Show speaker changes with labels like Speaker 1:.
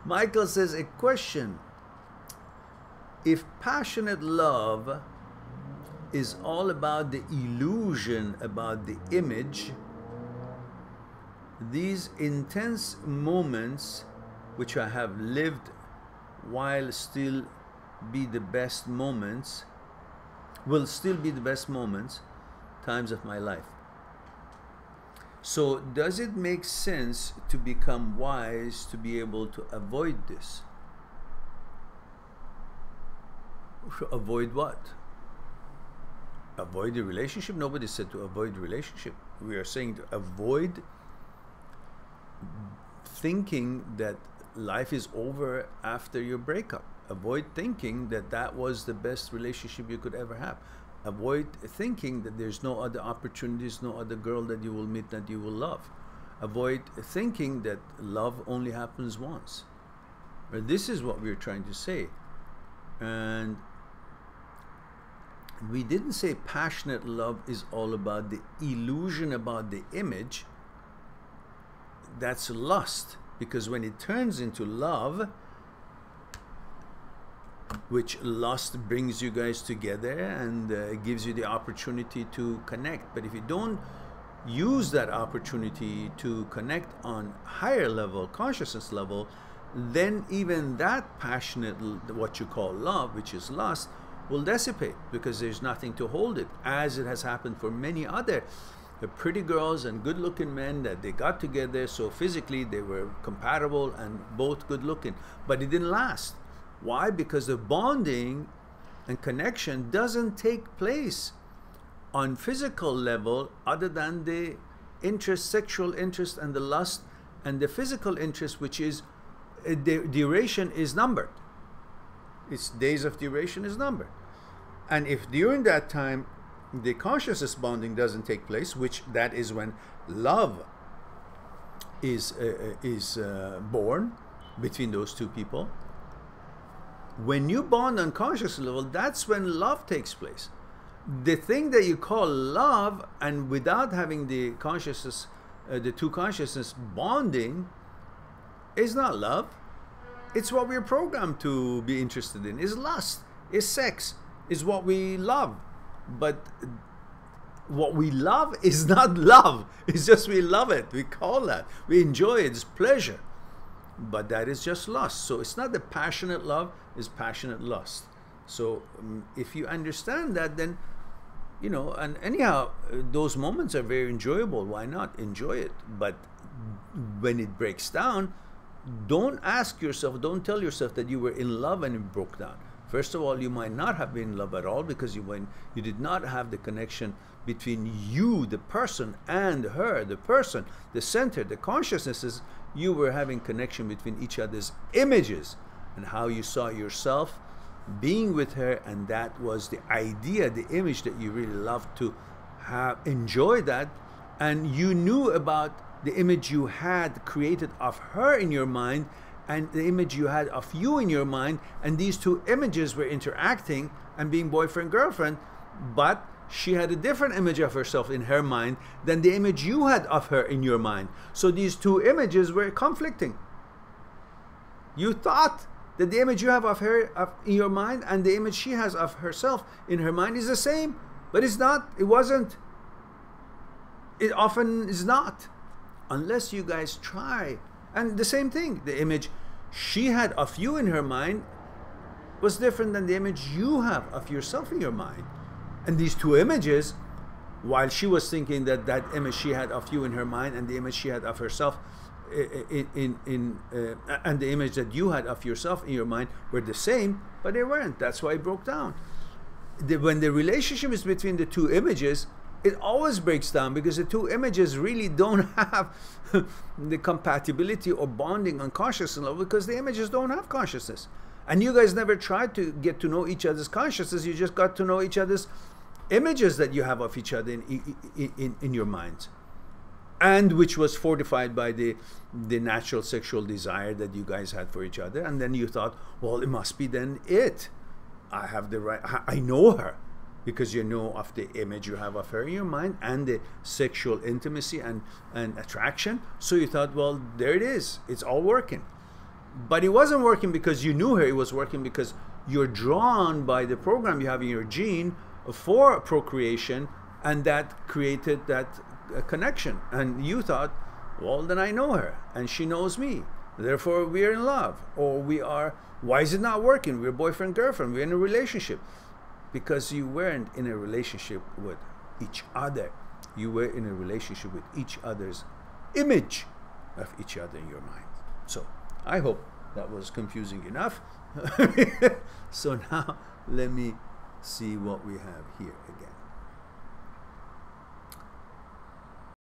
Speaker 1: Michael says, a question. If passionate love is all about the illusion, about the image, these intense moments which I have lived while still be the best moments, will still be the best moments, times of my life. So does it make sense to become wise to be able to avoid this? Avoid what? Avoid the relationship? Nobody said to avoid the relationship. We are saying to avoid thinking that life is over after your breakup. Avoid thinking that that was the best relationship you could ever have. Avoid thinking that there's no other opportunities, no other girl that you will meet that you will love. Avoid thinking that love only happens once. But this is what we're trying to say. And we didn't say passionate love is all about the illusion, about the image. That's lust. Because when it turns into love, which lust brings you guys together and gives you the opportunity to connect. But if you don't use that opportunity to connect on higher level, consciousness level, then even that passionate, what you call love, which is lust, will dissipate because there's nothing to hold it, as it has happened for many other pretty girls and good-looking men that they got together, so physically they were compatible and both good-looking, but it didn't last. Why? Because the bonding and connection doesn't take place on physical level other than the interest, sexual interest, and the lust, and the physical interest, which is the duration is numbered. Its days of duration is numbered. And if during that time the consciousness bonding doesn't take place, which that is when love is born between those two people, when you bond on conscious level, that's when love takes place. The thing that you call love, and without having the consciousness, the two consciousness bonding, is not love. It's what we're programmed to be interested in. Is lust, is sex, is what we love. But what we love is not love. It's just we love it. We call that. We enjoy it. It's pleasure. But that is just lust. So it's not the passionate love, it's passionate lust. So if you understand that, then, you know, and anyhow, those moments are very enjoyable. Why not? Enjoy it. But when it breaks down, don't ask yourself, don't tell yourself that you were in love and it broke down. First of all, you might not have been in love at all because you did not have the connection between you, the person, and her, the person, the center, the consciousnesses. You were having connection between each other's images and how you saw yourself being with her, and that was the idea, the image that you really loved to have, enjoy that, and you knew about the image you had created of her in your mind and the image you had of you in your mind, and these two images were interacting and being boyfriend, girlfriend, but she had a different image of herself in her mind than the image you had of her in your mind. So these two images were conflicting. You thought that the image you have of her in your mind and the image she has of herself in her mind is the same, but it's not, it wasn't. It often is not, unless you guys try. And the same thing, the image she had of you in her mind was different than the image you have of yourself in your mind. And these two images, while she was thinking that that image she had of you in her mind and the image she had of herself and the image that you had of yourself in your mind were the same, but they weren't. That's why it broke down. When the relationship is between the two images, it always breaks down because the two images really don't have the compatibility or bonding on consciousness level, because the images don't have consciousness. And you guys never tried to get to know each other's consciousness. You just got to know each other's images that you have of each other in your minds, and which was fortified by the natural sexual desire that you guys had for each other. And then you thought, well, it must be then it. I have the right, I know her. because you know of the image you have of her in your mind and the sexual intimacy and attraction. So you thought, well, there it is. It's all working. But it wasn't working because you knew her. It was working because you're drawn by the program you have in your gene for procreation, and that created that connection. And you thought, well, then I know her and she knows me. Therefore, we're in love, or we are. Why is it not working? We're boyfriend, girlfriend. We're in a relationship. Because you weren't in a relationship with each other. You were in a relationship with each other's image of each other in your mind. So I hope that was confusing enough. So now let me see what we have here again.